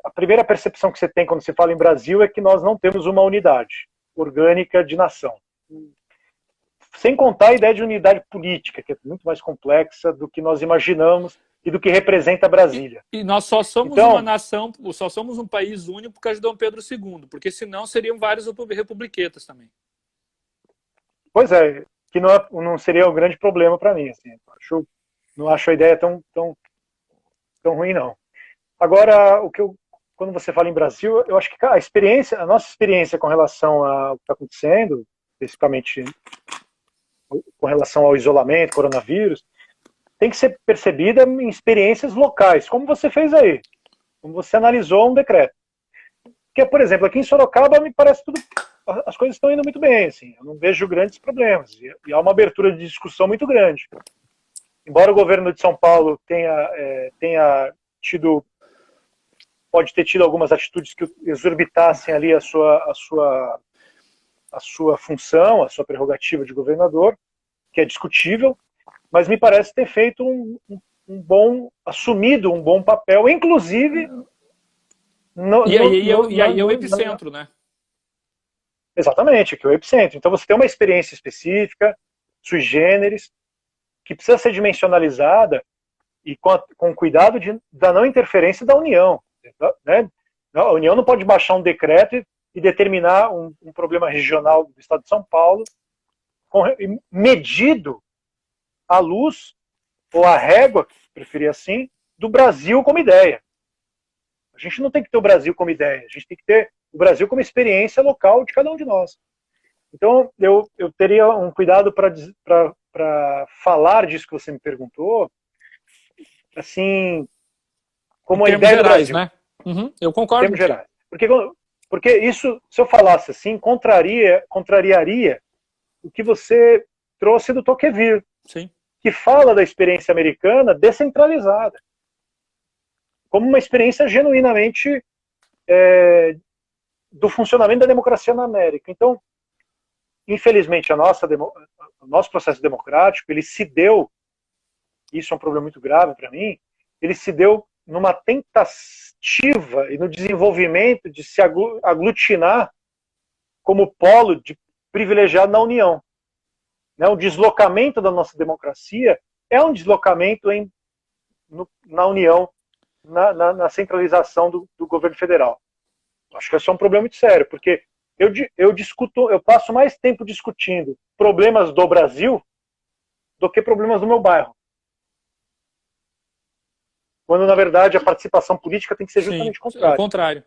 A primeira percepção que você tem quando se fala em Brasil é que nós não temos uma unidade orgânica de nação. Sem contar a ideia de unidade política, que é muito mais complexa do que nós imaginamos e do que representa Brasília. E nós só somos uma nação, só somos um país único por causa de Dom Pedro II, porque senão seriam vários republiquetas também. Pois é, que não seria um grande problema para mim. Assim, não acho a ideia tão ruim, não. Agora, quando você fala em Brasil, eu acho que a nossa experiência com relação ao que está acontecendo, especificamente com relação ao isolamento, coronavírus, tem que ser percebida em experiências locais, como você fez aí, como você analisou um decreto. Porque, por exemplo, aqui em Sorocaba, me parece as coisas estão indo muito bem, assim, eu não vejo grandes problemas, e há uma abertura de discussão muito grande. Embora o governo de São Paulo pode ter tido algumas atitudes que exorbitassem ali a sua função, a sua prerrogativa de governador, que é discutível, mas me parece ter feito assumido um bom papel, inclusive e aí é o epicentro, né? Exatamente, que é o epicentro. Então você tem uma experiência específica, sui generis, que precisa ser dimensionalizada e com cuidado da não interferência da União. Né? A União não pode baixar um decreto e determinar um problema regional do Estado de São Paulo medido à luz, ou à régua, preferir assim, do Brasil como ideia. A gente não tem que ter o Brasil como ideia, a gente tem que ter o Brasil como experiência local de cada um de nós. Então, eu teria um cuidado para falar disso que você me perguntou, assim, como a ideia gerais, do Brasil. Né? Eu concordo. Em termos gerais. Porque isso, se eu falasse assim, contrariaria o que você trouxe do Tocqueville, Sim. que fala da experiência americana descentralizada, como uma experiência genuinamente do funcionamento da democracia na América. Então, infelizmente, o nosso processo democrático, ele se deu, isso é um problema muito grave para mim, ele se deu numa tentativa e no desenvolvimento de se aglutinar como polo privilegiado na União. O deslocamento da nossa democracia é um deslocamento na União, na centralização do governo federal. Acho que esse é um problema muito sério, porque eu passo mais tempo discutindo problemas do Brasil do que problemas do meu bairro. quando na verdade a participação política tem que ser justamente o ao contrário. contrário.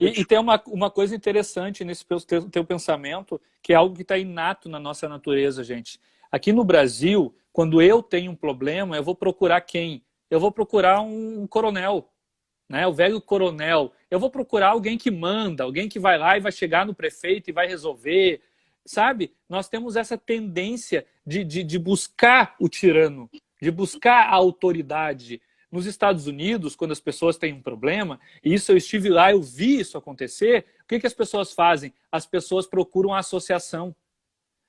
E tem uma coisa interessante nesse teu pensamento, que é algo que está inato na nossa natureza, gente. Aqui no Brasil, quando eu tenho um problema, eu vou procurar quem? Eu vou procurar um coronel, né? O velho coronel. Eu vou procurar alguém que manda, alguém que vai lá e vai chegar no prefeito e vai resolver. Sabe? Nós temos essa tendência de buscar o tirano, de buscar a autoridade. Nos Estados Unidos, quando as pessoas têm um problema, e isso eu estive lá, eu vi isso acontecer, o que as pessoas fazem? As pessoas procuram a associação.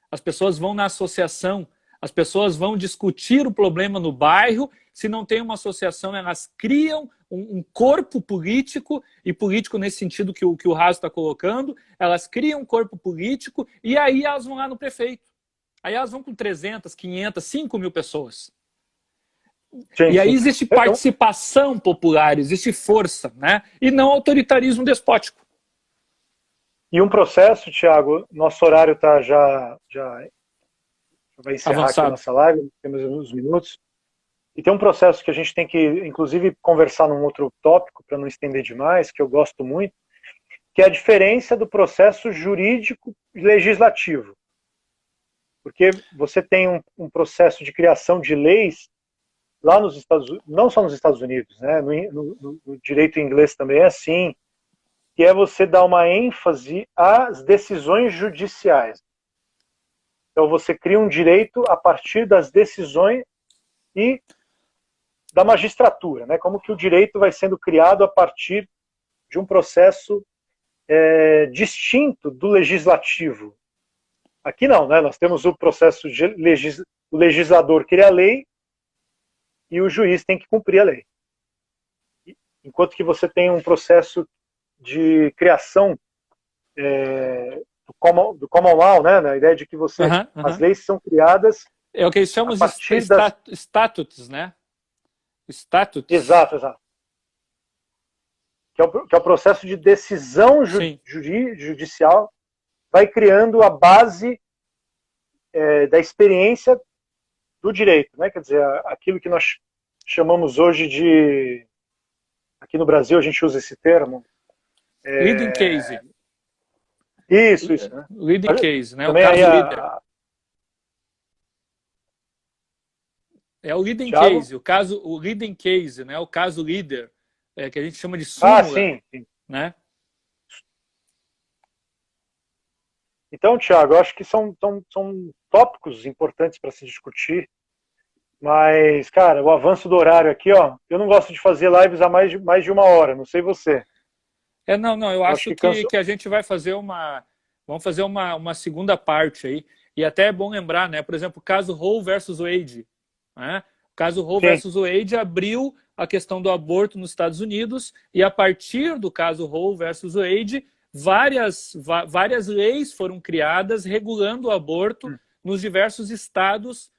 As pessoas vão na associação, as pessoas vão discutir o problema no bairro. Se não tem uma associação, elas criam um corpo político, e político nesse sentido que o Raso está colocando, elas criam um corpo político e aí elas vão lá no prefeito. Aí elas vão com 300, 500, 5 mil pessoas. Sim, e aí existe participação popular, existe força, né? E não autoritarismo despótico. E um processo, Thiago, nosso horário está já vai encerrar aqui a nossa live, temos uns minutos. E tem um processo que a gente tem que, inclusive, conversar num outro tópico, para não estender demais, que eu gosto muito, que é a diferença do processo jurídico e legislativo. Porque você tem um processo de criação de leis lá nos Estados Unidos, não só nos Estados Unidos, né? No direito inglês também é assim, que é você dar uma ênfase às decisões judiciais. Então você cria um direito a partir das decisões e da magistratura, né? Como que o direito vai sendo criado a partir de um processo distinto do legislativo. Aqui não, né? Nós temos o processo de o legislador cria a lei e o juiz tem que cumprir a lei. Enquanto que você tem um processo de criação do common law, né? Na ideia de que as leis são criadas. É o que eles chamam de statutes, né? Statutes. Exato. Que é o processo de decisão judicial, vai criando a base da experiência do direito, né? Quer dizer, aquilo que nós chamamos hoje de... Aqui no Brasil a gente usa esse termo. Leading case. Isso, né? Leading case, né? O caso líder. É o leading case, o leading case, né? O caso líder, que a gente chama de súmula. Sim. Né? Então, Thiago, eu acho que são tópicos importantes para se discutir, mas, cara, o avanço do horário aqui, ó, eu não gosto de fazer lives a mais de uma hora, não sei você. Eu acho que a gente vai fazer vamos fazer uma segunda parte aí, e até é bom lembrar, né, por exemplo, o caso Roe versus Wade, né? O caso Roe versus Wade abriu a questão do aborto nos Estados Unidos, e a partir do caso Roe versus Wade, várias leis foram criadas regulando o aborto nos diversos estados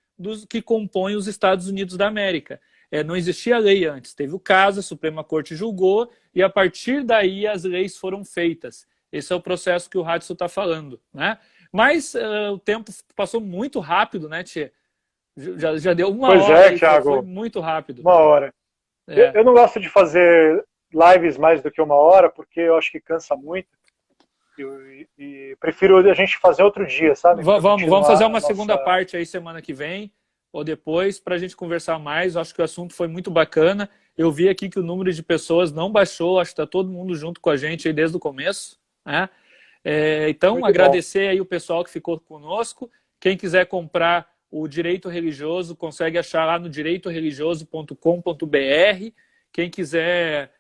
que compõem os Estados Unidos da América. Não existia lei antes, teve o caso, a Suprema Corte julgou, e a partir daí as leis foram feitas. Esse é o processo que o Hudson está falando, né? Mas o tempo passou muito rápido, né, Tchê? Já deu uma hora. Pois é, Thiago. Foi muito rápido. Uma hora. Eu não gosto de fazer lives mais do que uma hora, porque eu acho que cansa muito. E prefiro a gente fazer outro dia, sabe? Vamos fazer uma segunda parte aí semana que vem, ou depois, para a gente conversar mais. Eu acho que o assunto foi muito bacana. Eu vi aqui que o número de pessoas não baixou, acho que está todo mundo junto com a gente aí desde o começo, né? Então, muito agradecer aí o pessoal que ficou conosco. Quem quiser comprar o Direito Religioso, consegue achar lá no direitoreligioso.com.br. Quem quiser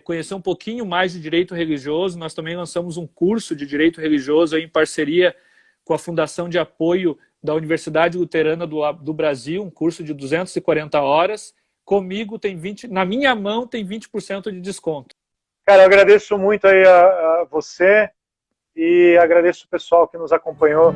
conhecer um pouquinho mais de Direito Religioso, nós também lançamos um curso de Direito Religioso aí em parceria com a Fundação de Apoio da Universidade Luterana do Brasil, um curso de 240 horas. Comigo tem 20%, na minha mão tem 20% de desconto. Cara, eu agradeço muito aí a você e agradeço o pessoal que nos acompanhou